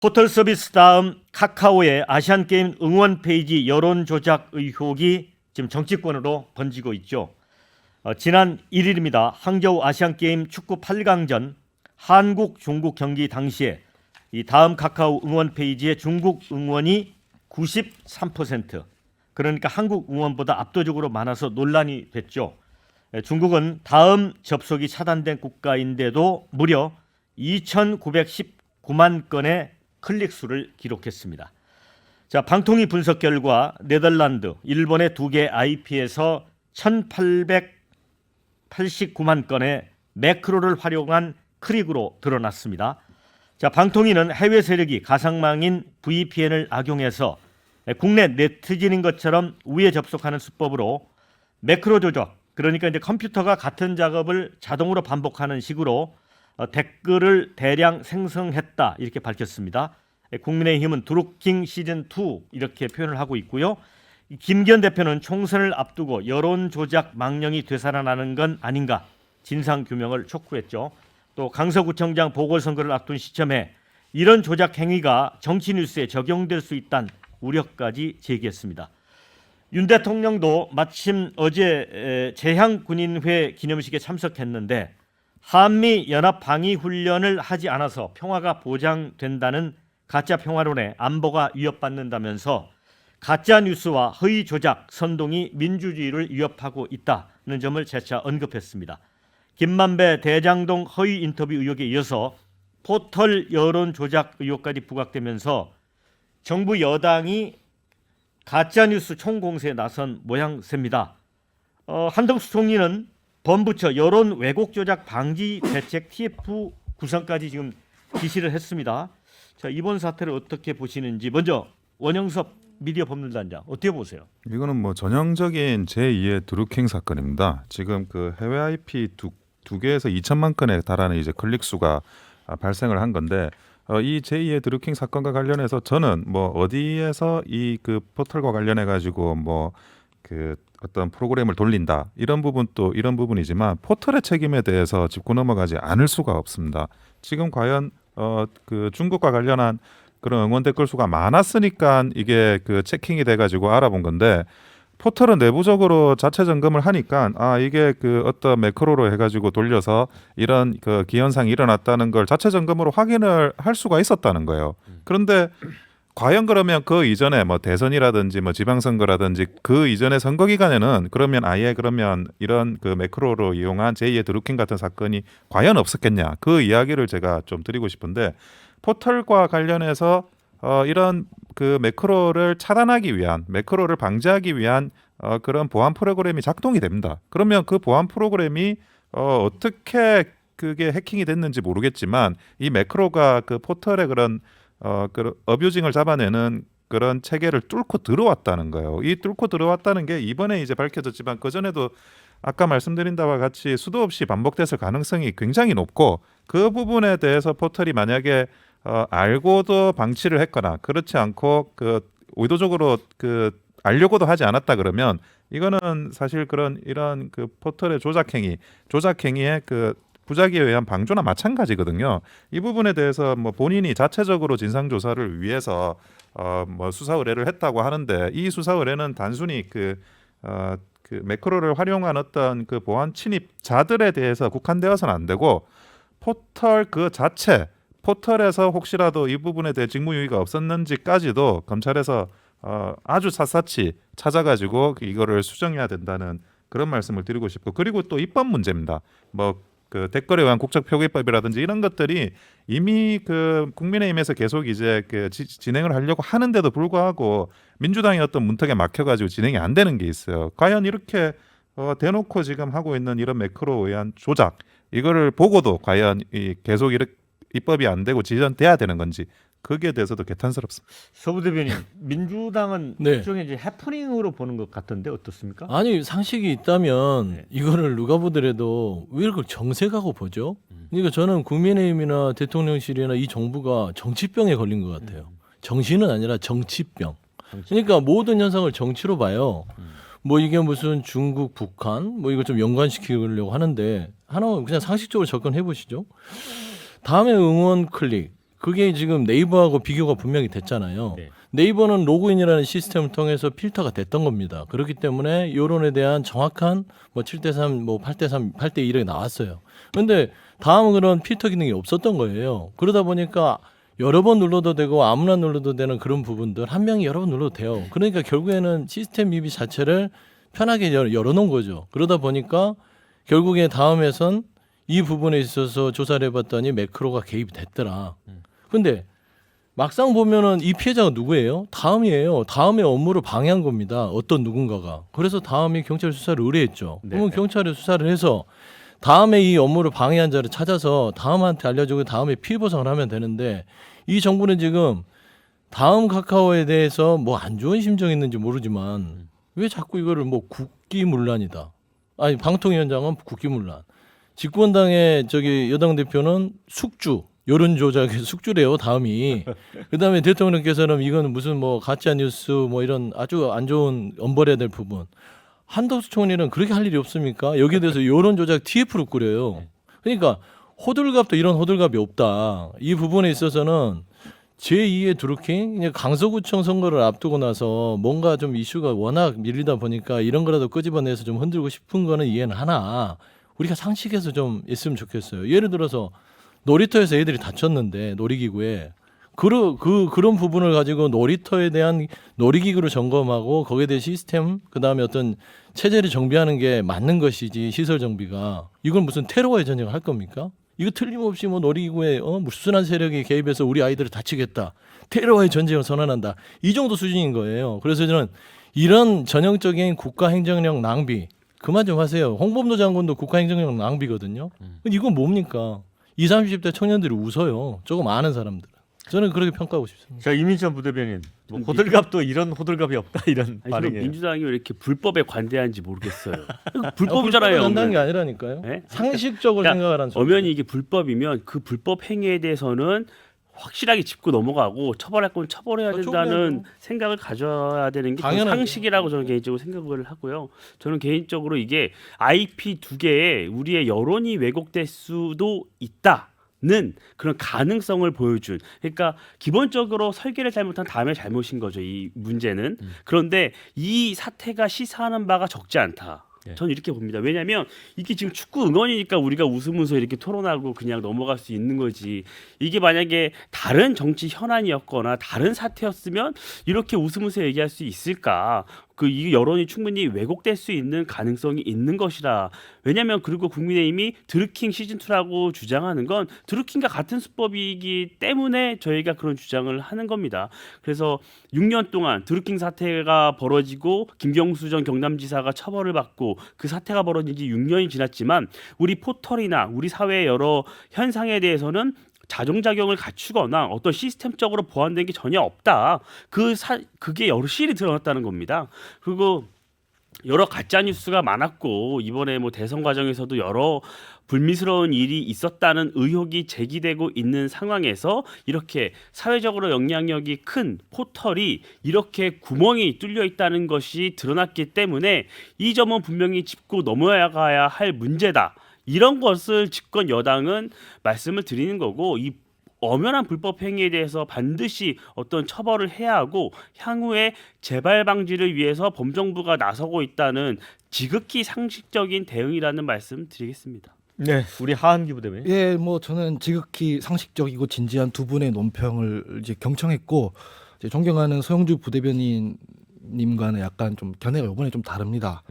포털 서비스 다음 카카오의 아시안게임 응원 페이지 여론 조작 의혹이 지금 정치권으로 번지고 있죠. 지난 1일입니다. 항저우 아시안게임 축구 8강전 한국 중국 경기 당시에 이 다음 카카오 응원 페이지에 중국 응원이 93%, 그러니까 한국 응원보다 압도적으로 많아서 논란이 됐죠. 중국은 다음 접속이 차단된 국가인데도 무려 2,919만 건의 클릭 수를 기록했습니다. 자, 방통위 분석 결과 네덜란드, 일본의 2개 IP에서 1,889만 건의 매크로를 활용한 클릭으로 드러났습니다. 자, 방통위는 해외 세력이 가상망인 VPN을 악용해서 국내 네티즌인 것처럼 우회 접속하는 수법으로 매크로 조작, 그러니까 이제 컴퓨터가 같은 작업을 자동으로 반복하는 식으로 댓글을 대량 생성했다, 이렇게 밝혔습니다. 국민의힘은 드루킹 시즌 2 이렇게 표현을 하고 있고요. 김기현 대표는 총선을 앞두고 여론 조작 망령이 되살아나는 건 아닌가 진상 규명을 촉구했죠. 또 강서구청장 보궐선거를 앞둔 시점에 이런 조작 행위가 정치 뉴스에 적용될 수 있다는 우려까지 제기했습니다. 윤 대통령도 마침 어제 제향군인회 기념식에 참석했는데 한미 연합 방위 훈련을 하지 않아서 평화가 보장된다는 가짜 평화론에 안보가 위협받는다면서 가짜 뉴스와 허위 조작 선동이 민주주의를 위협하고 있다는 점을 재차 언급했습니다. 김만배 대장동 허위 인터뷰 의혹에 이어서 포털 여론 조작 의혹까지 부각되면서 정부 여당이 가짜뉴스 총공세에 나선 모양새입니다. 한덕수 총리는 범부처 여론 왜곡 조작 방지 대책 TF 구성까지 지금 지시를 했습니다. 자, 이번 사태를 어떻게 보시는지 먼저 원영섭 미디어 법률단장 어떻게 보세요? 이거는 뭐 전형적인 제2의 드루킹 사건입니다. 지금 그 해외 IP 두 개에서 2천만 건에 달하는 이제 클릭 수가 발생을 한 건데 이 제2의 드루킹 사건과 관련해서 저는 뭐 어디에서 이 그 포털과 관련해 가지고 뭐 그 어떤 프로그램을 돌린다 이런 부분 또 이런 부분이지만 포털의 책임에 대해서 짚고 넘어가지 않을 수가 없습니다. 지금 과연 그 중국과 관련한 그런 응원 댓글 수가 많았으니까 이게 그 체킹이 돼가지고 알아본 건데 포털은 내부적으로 자체 점검을 하니까 이게 그 어떤 매크로로 해가지고 돌려서 이런 그 기현상이 일어났다는 걸 자체 점검으로 확인을 할 수가 있었다는 거예요. 그런데 과연 그러면 그 이전에 뭐 대선이라든지 뭐 지방선거라든지 그 이전의 선거 기간에는 그러면 아예 그러면 이런 그 매크로로 이용한 제2의 드루킹 같은 사건이 과연 없었겠냐, 그 이야기를 제가 좀 드리고 싶은데 포털과 관련해서 이런 그 매크로를 차단하기 위한, 매크로를 방지하기 위한 그런 보안 프로그램이 작동이 됩니다. 그러면 그 보안 프로그램이 어떻게 그게 해킹이 됐는지 모르겠지만 이 매크로가 그 포털의 그런 그 어뷰징을 잡아내는 그런 체계를 뚫고 들어왔다는 거예요. 이 뚫고 들어왔다는 게 이번에 이제 밝혀졌지만 그 전에도 아까 말씀드린 바와 같이 수도 없이 반복됐을 가능성이 굉장히 높고, 그 부분에 대해서 포털이 만약에 알고도 방치를 했거나 그렇지 않고 그 의도적으로 그 알려고도 하지 않았다 그러면 이거는 사실 이런 그 포털의 조작행위의 그 부작위에 의한 방조나 마찬가지거든요. 이 부분에 대해서 뭐 본인이 자체적으로 진상 조사를 위해서 뭐 수사 의뢰를 했다고 하는데 이 수사 의뢰는 단순히 그 매크로를 활용한 어떤 그 보안 침입자들에 대해서 국한되어서는 안 되고 포털 그 자체 포털에서 혹시라도 이 부분에 대해 직무유의가 없었는지까지도 검찰에서 아주 샅샅이 찾아가지고 이거를 수정해야 된다는 그런 말씀을 드리고 싶고, 그리고 또 입법 문제입니다. 뭐 그 댓글에 의한 국적표기법이라든지 이런 것들이 이미 그 국민의힘에서 계속 이제 그 진행을 하려고 하는데도 불구하고 민주당의 어떤 문턱에 막혀가지고 진행이 안 되는 게 있어요. 과연 이렇게 대놓고 지금 하고 있는 이런 매크로에 의한 조작, 이거를 보고도 과연 계속 이렇게 입법이 안 되고 지연돼야 되는 건지, 거기에 대해서도 개탄스럽습니다. 서부 대변인, 민주당은 네. 일종의 이제 해프닝으로 보는 것 같던데 어떻습니까? 아니 상식이 있다면 네. 이거를 누가 보더라도 왜 이걸 정색하고 보죠? 그러니까 저는 국민의힘이나 대통령실이나 이 정부가 정치병에 걸린 것 같아요. 정신은 아니라 정치병. 그러니까 모든 현상을 정치로 봐요. 뭐 이게 무슨 중국, 북한 뭐 이거 좀 연관시키려고 하는데 하나만 그냥 상식적으로 접근해 보시죠. 다음에 응원 클릭. 그게 지금 네이버하고 비교가 분명히 됐잖아요. 네. 네이버는 로그인이라는 시스템을 통해서 필터가 됐던 겁니다. 그렇기 때문에 여론에 대한 정확한 뭐 7대3, 뭐 8대3, 8대2 이렇게 나왔어요. 그런데 다음은 그런 필터 기능이 없었던 거예요. 그러다 보니까 여러 번 눌러도 되고 아무나 눌러도 되는 그런 부분들 한 명이 여러 번 눌러도 돼요. 그러니까 결국에는 시스템 미비 자체를 편하게 열어놓은 거죠. 그러다 보니까 결국에 다음에선 이 부분에 있어서 조사를 해봤더니 매크로가 개입이 됐더라. 근데 막상 보면은 이 피해자가 누구예요? 다음이에요. 다음의 업무를 방해한 겁니다. 어떤 누군가가. 그래서 다음이 경찰 수사를 의뢰했죠. 네. 그러면 경찰이 수사를 해서 다음에 이 업무를 방해한 자를 찾아서 다음한테 알려주고 다음에 피해 보상을 하면 되는데 이 정부는 지금 다음 카카오에 대해서 뭐 안 좋은 심정이 있는지 모르지만 왜 자꾸 이거를 뭐 국기문란이다. 아니 방통위원장은 국기문란. 집권당의 저기 여당 대표는 숙주. 여론 조작의 숙주래요. 다음이. 그다음에 대통령께서는 이건 무슨 뭐 가짜 뉴스 뭐 이런 아주 안 좋은 엄벌해야 될 부분. 한덕수 총리는 그렇게 할 일이 없습니까? 여기에 대해서 여론 조작 TF를 꾸려요. 그러니까 호들갑도 이런 호들갑이 없다. 이 부분에 있어서는 제2의 드루킹 이제 강서구청 선거를 앞두고 나서 뭔가 좀 이슈가 워낙 밀리다 보니까 이런 거라도 끄집어내서 좀 흔들고 싶은 거는 이해는 하나 우리가 상식에서 좀 있으면 좋겠어요. 예를 들어서 놀이터에서 애들이 다쳤는데 놀이기구에 그런 부분을 가지고 놀이터에 대한 놀이기구를 점검하고 거기에 대한 시스템 그다음에 어떤 체제를 정비하는 게 맞는 것이지 시설 정비가 이건 무슨 테러와의 전쟁을 할 겁니까? 이거 틀림없이 뭐 놀이기구에 무순한 세력이 개입해서 우리 아이들을 다치겠다. 테러와의 전쟁을 선언한다. 이 정도 수준인 거예요. 그래서 저는 이런 전형적인 국가 행정력 낭비 그만 좀 하세요. 홍범도 장군도 국가 행정력 낭비거든요. 이건 뭡니까? 20, 30대 청년들이 웃어요. 조금 아는 사람들. 저는 그렇게 평가하고 싶습니다. 자, 이민찬 부대변인, 뭐 호들갑도 이런 호들갑이 없다 이런 아니, 그럼 반응이에요. 민주당이 왜 이렇게 불법에 관대한지 모르겠어요. 불법이잖아요. 한다는 게 아니라니까요. 네? 상식적으로 그러니까 생각하라는 소리. 엄연히 이게 불법이면 그 불법 행위에 대해서는 확실하게 짚고 넘어가고 처벌할 건 처벌해야 된다는 생각을 가져야 되는 게 당연하죠. 상식이라고 저는 개인적으로 생각을 하고요. 저는 개인적으로 이게 IP 두 개에 우리의 여론이 왜곡될 수도 있다는 그런 가능성을 보여준. 그러니까 기본적으로 설계를 잘못한 다음에 잘못인 거죠. 이 문제는. 그런데 이 사태가 시사하는 바가 적지 않다. 예. 저는 이렇게 봅니다. 왜냐하면 이게 지금 축구 응원이니까 우리가 웃으면서 이렇게 토론하고 그냥 넘어갈 수 있는 거지. 이게 만약에 다른 정치 현안이었거나 다른 사태였으면 이렇게 웃으면서 얘기할 수 있을까? 이 여론이 충분히 왜곡될 수 있는 가능성이 있는 것이라. 왜냐하면 그리고 국민의힘이 드루킹 시즌 2라고 주장하는 건 드루킹과 같은 수법이기 때문에 저희가 그런 주장을 하는 겁니다. 그래서 6년 동안 드루킹 사태가 벌어지고 김경수 전 경남지사가 처벌을 받고 그 사태가 벌어진 지 6년이 지났지만 우리 포털이나 우리 사회의 여러 현상에 대해서는 자정작용을 갖추거나 어떤 시스템적으로 보완된 게 전혀 없다. 그게 여실히 드러났다는 겁니다. 그리고 여러 가짜 뉴스가 많았고 이번에 뭐 대선 과정에서도 여러 불미스러운 일이 있었다는 의혹이 제기되고 있는 상황에서 이렇게 사회적으로 영향력이 큰 포털이 이렇게 구멍이 뚫려 있다는 것이 드러났기 때문에 이 점은 분명히 짚고 넘어가야 할 문제다. 이런 것을 집권 여당은 말씀을 드리는 거고 이 엄연한 불법 행위에 대해서 반드시 어떤 처벌을 해야 하고 향후에 재발 방지를 위해서 범정부가 나서고 있다는 지극히 상식적인 대응이라는 말씀 드리겠습니다. 네, 우리 하한기 부대변인. 예, 뭐 저는 지극히 상식적이고 진지한 두 분의 논평을 이제 경청했고 이제 존경하는 서영주 부대변인님과는 약간 좀 견해가 이번에 좀 다릅니다.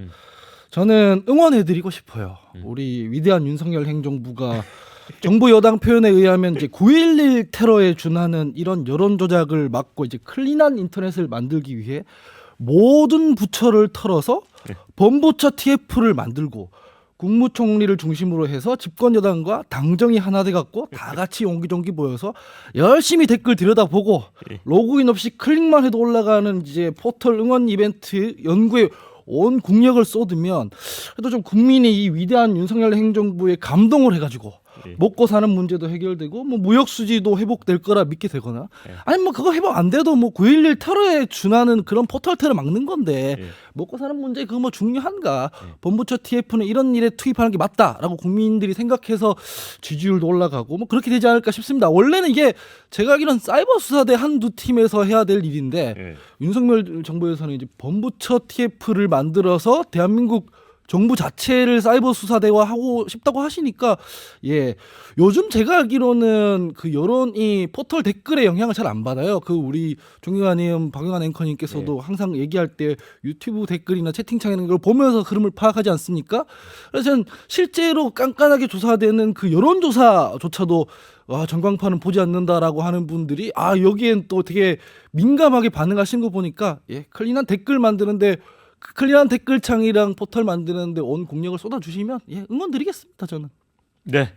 저는 응원해드리고 싶어요. 우리 위대한 윤석열 행정부가 정부 여당 표현에 의하면 이제 9.11 테러에 준하는 이런 여론 조작을 막고 이제 클린한 인터넷을 만들기 위해 모든 부처를 털어서 범부처 TF를 만들고 국무총리를 중심으로 해서 집권 여당과 당정이 하나 돼 갖고 다 같이 옹기종기 모여서 열심히 댓글 들여다보고 로그인 없이 클릭만 해도 올라가는 이제 포털 응원 이벤트 연구에 온 국력을 쏟으면 그래도 좀 국민이 이 위대한 윤석열 행정부에 감동을 해가지고 예. 먹고 사는 문제도 해결되고 뭐 무역 수지도 회복될 거라 믿게 되거나 예. 아니 뭐 그거 회복 안 돼도 뭐 9.11 테러에 준하는 그런 포털 테러 막는 건데 예. 먹고 사는 문제 그거 뭐 중요한가? 예. 본부처 TF는 이런 일에 투입하는 게 맞다라고 국민들이 생각해서 지지율도 올라가고 뭐 그렇게 되지 않을까 싶습니다. 원래는 이게 제가 알기로는 사이버 수사대 한두 팀에서 해야 될 일인데 예. 윤석열 정부에서는 이제 본부처 TF를 만들어서 대한민국 정부 자체를 사이버 수사대화 하고 싶다고 하시니까 예 요즘 제가 알기로는 그 여론이 포털 댓글에 영향을 잘 안 받아요. 그 우리 존경하는 박영환 앵커님께서도 항상 얘기할 때 유튜브 댓글이나 채팅창에 있는 걸 보면서 흐름을 파악하지 않습니까? 그래서 저는 실제로 깐깐하게 조사되는 그 여론조사조차도 전광판은 보지 않는다라고 하는 분들이 여기엔 또 되게 민감하게 반응하신 거 보니까 예 클린한 댓글 만드는데 그 클린한 댓글창이랑 포털 만드는데 온 공력을 쏟아주시면 예 응원 드리겠습니다 저는. 네.